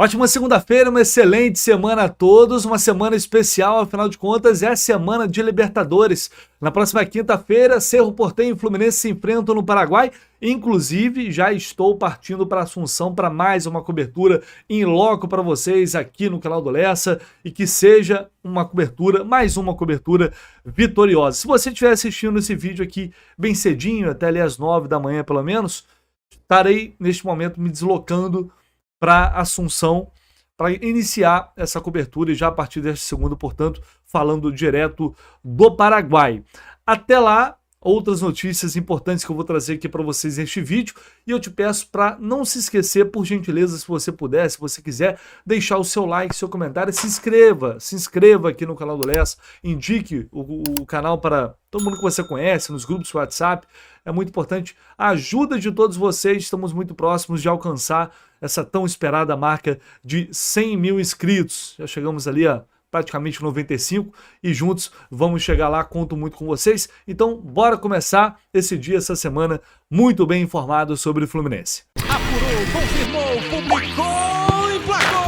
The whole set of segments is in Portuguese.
Ótima segunda-feira, uma excelente semana a todos, uma semana especial, afinal de contas, é a semana de Libertadores. Na próxima quinta-feira, Cerro Porteño e Fluminense se enfrentam no Paraguai. Inclusive, já estou partindo para Assunção para mais uma cobertura em loco para vocês aqui no canal do Lessa e que seja uma cobertura, mais uma cobertura vitoriosa. Se você estiver assistindo esse vídeo aqui bem cedinho, até ali às 9 da manhã pelo menos, estarei neste momento me deslocando para Assunção, para iniciar essa cobertura e já a partir deste segundo, portanto, falando direto do Paraguai. Até lá, outras notícias importantes que eu vou trazer aqui para vocês neste vídeo, e eu te peço para não se esquecer, por gentileza, se você puder, se você quiser, deixar o seu like, seu comentário, se inscreva aqui no canal do Lessa, indique o canal para todo mundo que você conhece, nos grupos do WhatsApp, é muito importante. A ajuda de todos vocês, estamos muito próximos de alcançar essa tão esperada marca de 100 mil inscritos. Já chegamos ali a praticamente 95 e juntos vamos chegar lá, conto muito com vocês. Então, bora começar esse dia, essa semana, muito bem informado sobre o Fluminense. Apurou, confirmou, publicou, emplacou!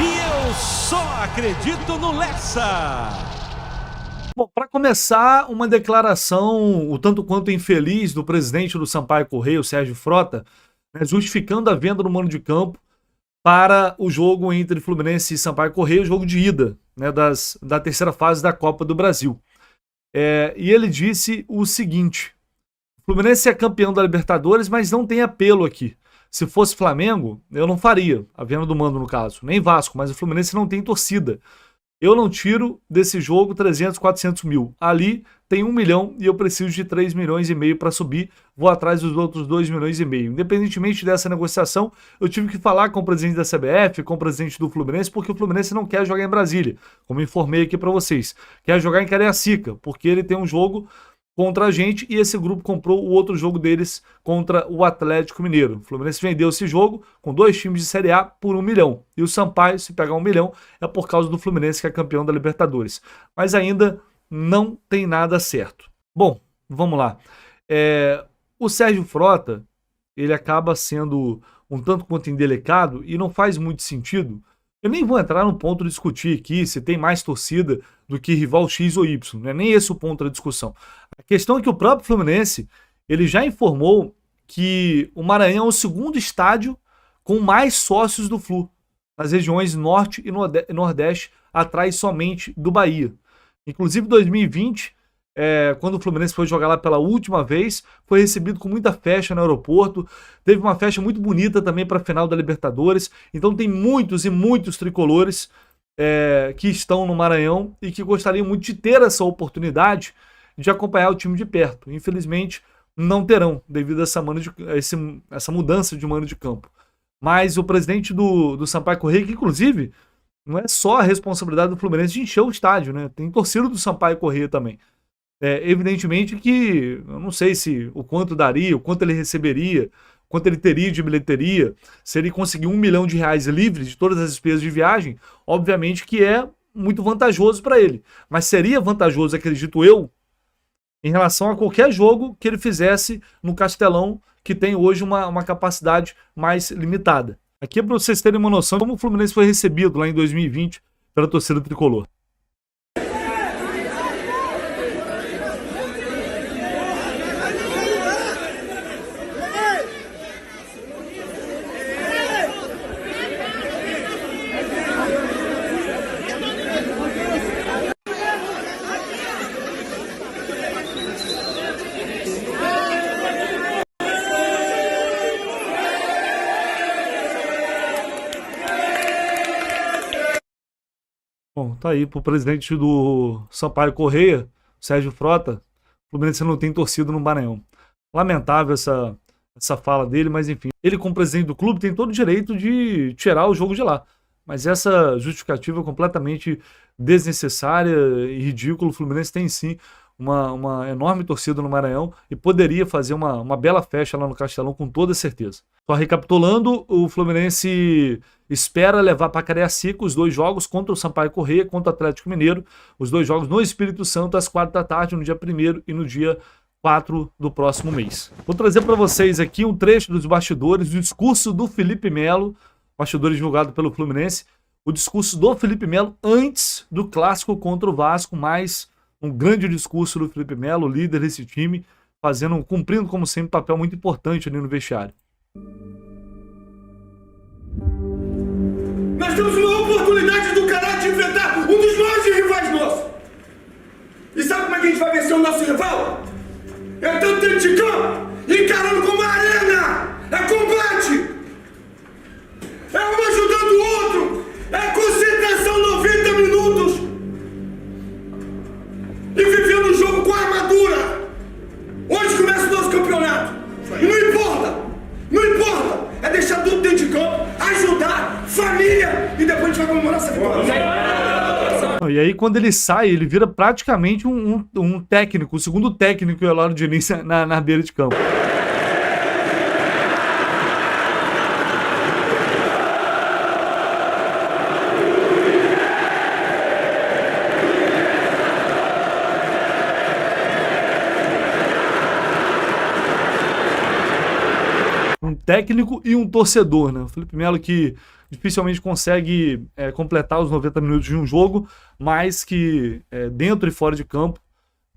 E eu só acredito no Lessa! Bom, para começar, uma declaração o tanto quanto infeliz do presidente do Sampaio Corrêa, o Sérgio Frota, né, justificando a venda do mando de campo para o jogo entre Fluminense e Sampaio Corrêa, o jogo de ida, né, da terceira fase da Copa do Brasil. E ele disse o seguinte: o Fluminense é campeão da Libertadores, mas não tem apelo aqui. Se fosse Flamengo, eu não faria, a venda do mando no caso, nem Vasco, mas o Fluminense não tem torcida. Eu não tiro desse jogo 300, 400 mil. Ali tem 1 milhão e eu preciso de 3 milhões e meio para subir. Vou atrás dos outros 2 milhões e meio. Independentemente dessa negociação, eu tive que falar com o presidente da CBF, com o presidente do Fluminense, porque o Fluminense não quer jogar em Brasília, como informei aqui para vocês. Quer jogar em Cariacica, porque ele tem um jogo contra a gente e esse grupo comprou o outro jogo deles contra o Atlético Mineiro. O Fluminense vendeu esse jogo com 2 times de Série A por 1 milhão. E o Sampaio, se pegar 1 milhão, é por causa do Fluminense, que é campeão da Libertadores. Mas ainda não tem nada certo. Bom, vamos lá. O Sérgio Frota, ele acaba sendo um tanto quanto indelicado e não faz muito sentido. Eu nem vou entrar no ponto de discutir aqui se tem mais torcida do que rival X ou Y. Não é nem esse o ponto da discussão. A questão é que o próprio Fluminense ele já informou que o Maranhão é o segundo estádio com mais sócios do Flu, nas regiões Norte e Nordeste, atrás somente do Bahia. Inclusive, em 2020, quando o Fluminense foi jogar lá pela última vez, foi recebido com muita festa no aeroporto. Teve uma festa muito bonita também para a final da Libertadores. Então tem muitos e muitos tricolores que estão no Maranhão e que gostariam muito de ter essa oportunidade de acompanhar o time de perto. Infelizmente, não terão, devido a essa mudança de mando de campo. Mas o presidente do Sampaio Corrêa, que inclusive não é só a responsabilidade do Fluminense de encher o estádio, né? Tem torcida do Sampaio Corrêa também. Evidentemente que eu não sei se o quanto daria, o quanto ele receberia, o quanto ele teria de bilheteria, se ele conseguir R$1 milhão livres de todas as despesas de viagem, obviamente que é muito vantajoso para ele. Mas seria vantajoso, acredito eu, em relação a qualquer jogo que ele fizesse no Castelão, que tem hoje uma capacidade mais limitada. Aqui é para vocês terem uma noção de como o Fluminense foi recebido lá em 2020 pela torcida tricolor. Bom, tá aí pro presidente do Sampaio Corrêa, Sérgio Frota, o Fluminense não tem torcida no Maranhão. Lamentável essa fala dele, mas enfim. Ele, como presidente do clube, tem todo o direito de tirar o jogo de lá. Mas essa justificativa é completamente desnecessária e ridícula. O Fluminense tem sim uma enorme torcida no Maranhão e poderia fazer uma bela festa lá no Castelão com toda certeza. Só recapitulando, o Fluminense espera levar para Cariacica os 2 jogos contra o Sampaio Corrêa, contra o Atlético Mineiro, os 2 jogos no Espírito Santo às 4 da tarde, no dia 1º e no dia 4 do próximo mês. Vou trazer para vocês aqui um trecho dos bastidores, do discurso do Felipe Melo, bastidores divulgado pelo Fluminense, o discurso do Felipe Melo antes do clássico contra o Vasco, mais um grande discurso do Felipe Melo, líder desse time, cumprindo como sempre um papel muito importante ali no vestiário. Nós temos uma oportunidade do caralho de enfrentar um dos maiores rivais nossos. E sabe como é que a gente vai vencer o nosso rival? É tanto dentro de campo, encarando como arena, é combate, é um ajudando o outro, é concentração 90 minutos e vivendo o jogo com a armadura. Hoje começa o nosso campeonato. E não importa, é deixar tudo dentro de campo, ajudar, família, e depois a gente vai comemorar essa vitória. E aí quando ele sai, ele vira praticamente um técnico, o segundo técnico lá no Diniz na beira de campo. Um técnico e um torcedor, né? O Felipe Melo que dificilmente consegue completar os 90 minutos de um jogo, mas que dentro e fora de campo,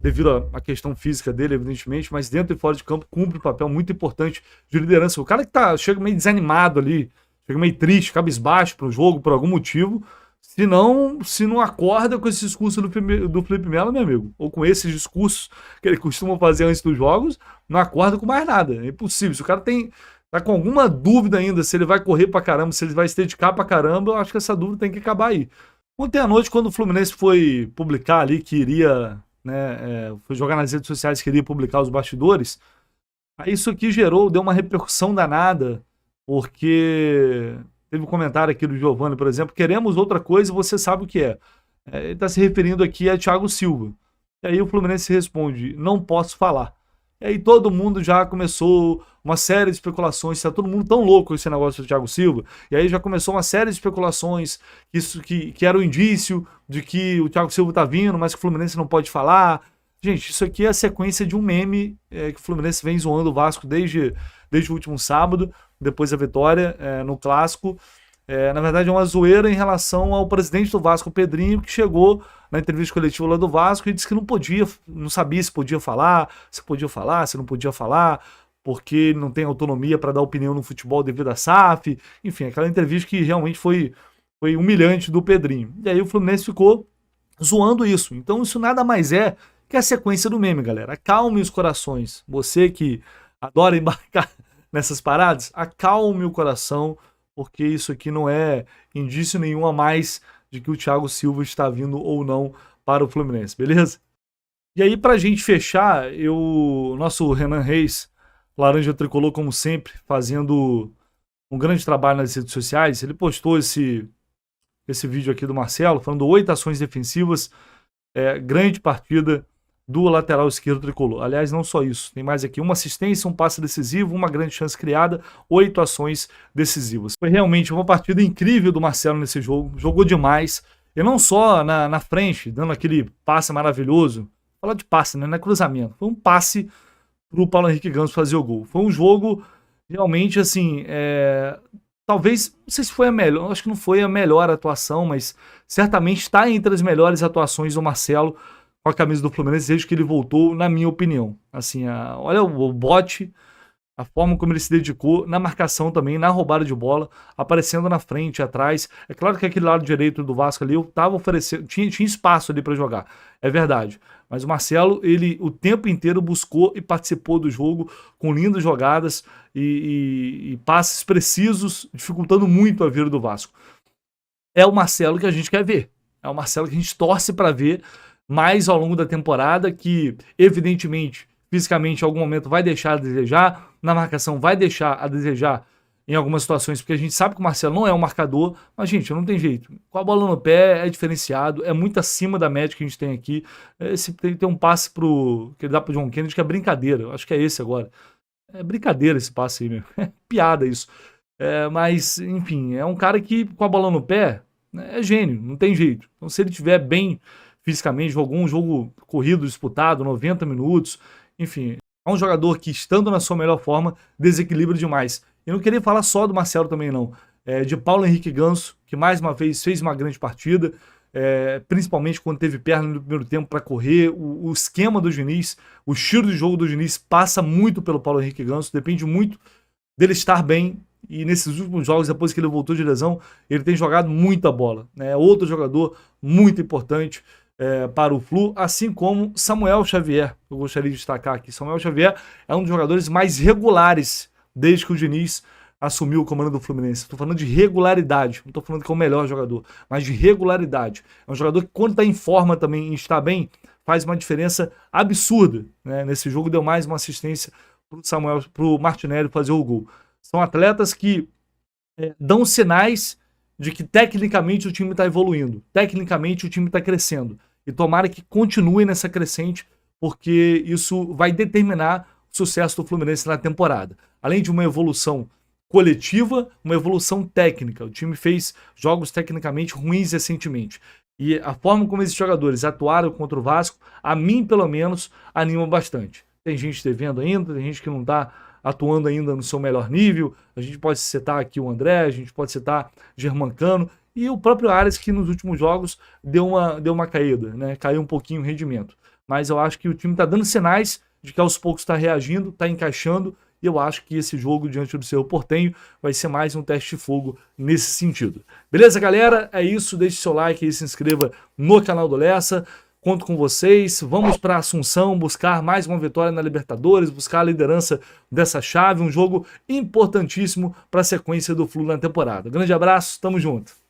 devido à questão física dele, evidentemente, mas dentro e fora de campo cumpre um papel muito importante de liderança. O cara que chega meio desanimado ali, chega meio triste, cabisbaixo pro jogo, por algum motivo, se não acorda com esse discurso do Felipe Melo, meu amigo, ou com esses discursos que ele costuma fazer antes dos jogos, não acorda com mais nada. É impossível. Se o cara tá com alguma dúvida ainda se ele vai correr pra caramba, se ele vai se dedicar pra caramba, eu acho que essa dúvida tem que acabar aí. Ontem à noite, quando o Fluminense foi publicar ali que iria, foi jogar nas redes sociais que iria publicar os bastidores, aí isso aqui deu uma repercussão danada, porque teve um comentário aqui do Giovanni, por exemplo, queremos outra coisa e você sabe o que é. Ele está se referindo aqui a Thiago Silva. E aí o Fluminense responde, não posso falar. E aí todo mundo já começou uma série de especulações, está todo mundo tão louco com esse negócio do Thiago Silva, e aí já começou uma série de especulações, que era o indício de que o Thiago Silva tá vindo, mas que o Fluminense não pode falar. Gente, isso aqui é a sequência de um meme que o Fluminense vem zoando o Vasco desde o último sábado, depois da vitória no Clássico. Na verdade é uma zoeira em relação ao presidente do Vasco, o Pedrinho, que chegou na entrevista coletiva lá do Vasco e disse que não sabia se podia falar, se não podia falar, porque não tem autonomia para dar opinião no futebol devido à SAF, enfim, aquela entrevista que realmente foi humilhante do Pedrinho. E aí o Fluminense ficou zoando isso. Então isso nada mais é que a sequência do meme, galera. Acalme os corações. Você que adora embarcar nessas paradas, acalme o coração, porque isso aqui não é indício nenhum a mais de que o Thiago Silva está vindo ou não para o Fluminense, beleza? E aí, pra gente fechar, nosso Renan Reis, Laranja Tricolor, como sempre, fazendo um grande trabalho nas redes sociais, ele postou esse vídeo aqui do Marcelo, falando 8 ações defensivas, grande partida do lateral esquerdo tricolor. Aliás, não só isso, tem mais aqui: uma assistência, um passe decisivo, uma grande chance criada, 8 ações decisivas. Foi realmente uma partida incrível do Marcelo nesse jogo, jogou demais, e não só na frente, dando aquele passe maravilhoso, falar de passe, né? Não é cruzamento, foi um passe pro Paulo Henrique Ganso fazer o gol. Foi um jogo realmente assim, talvez, não sei se foi a melhor, acho que não foi a melhor atuação, mas certamente está entre as melhores atuações do Marcelo com a camisa do Fluminense desde que ele voltou, na minha opinião. Assim, olha o bote, a forma como ele se dedicou na marcação também, na roubada de bola, aparecendo na frente, atrás. É claro que aquele lado direito do Vasco ali, eu tava oferecendo, tinha espaço ali para jogar, é verdade. Mas o Marcelo, ele o tempo inteiro buscou e participou do jogo com lindas jogadas e passes precisos, dificultando muito a vida do Vasco. É o Marcelo que a gente quer ver, é o Marcelo que a gente torce para ver mais ao longo da temporada, que evidentemente, fisicamente, em algum momento vai deixar a desejar, na marcação vai deixar a desejar em algumas situações, porque a gente sabe que o Marcelo não é um marcador, mas, gente, não tem jeito. Com a bola no pé, é diferenciado, é muito acima da média que a gente tem aqui. Tem um passe que ele dá pro John Kennedy, que é brincadeira, eu acho que é esse agora. É brincadeira esse passe aí, meu. É piada isso. Mas, enfim, é um cara que, com a bola no pé, é gênio, não tem jeito. Então, se ele estiver bem fisicamente, jogou um jogo corrido, disputado, 90 minutos, enfim, é um jogador que, estando na sua melhor forma, desequilibra demais. Eu não queria falar só do Marcelo também, não. De Paulo Henrique Ganso, que mais uma vez fez uma grande partida, principalmente quando teve perna no primeiro tempo para correr. O esquema do Diniz, o estilo de jogo do Diniz passa muito pelo Paulo Henrique Ganso, depende muito dele estar bem. E nesses últimos jogos, depois que ele voltou de lesão, ele tem jogado muita bola. Outro jogador muito importante para o Flu, assim como Samuel Xavier. Eu gostaria de destacar aqui. Samuel Xavier é um dos jogadores mais regulares desde que o Diniz assumiu o comando do Fluminense. Estou falando de regularidade, não estou falando que é o melhor jogador, mas de regularidade. É um jogador que, quando está em forma também e está bem, faz uma diferença absurda. Nesse jogo deu mais uma assistência para o Martinelli fazer o gol. São atletas que dão sinais de que tecnicamente o time está evoluindo, tecnicamente o time está crescendo. E tomara que continue nessa crescente, porque isso vai determinar o sucesso do Fluminense na temporada. Além de uma evolução coletiva, uma evolução técnica. O time fez jogos tecnicamente ruins recentemente. E a forma como esses jogadores atuaram contra o Vasco, a mim, pelo menos, anima bastante. Tem gente devendo ainda, tem gente que não está atuando ainda no seu melhor nível. A gente pode citar aqui o André, a gente pode citar Germancano e o próprio Ares, que nos últimos jogos deu uma caída, caiu um pouquinho o rendimento. Mas eu acho que o time está dando sinais de que aos poucos está reagindo, está encaixando, e eu acho que esse jogo diante do Cerro Porteño vai ser mais um teste de fogo nesse sentido. Beleza, galera? É isso, deixe seu like e se inscreva no canal do Lessa. Conto com vocês, vamos para Assunção buscar mais uma vitória na Libertadores, buscar a liderança dessa chave, um jogo importantíssimo para a sequência do Flu na temporada. Grande abraço, tamo junto!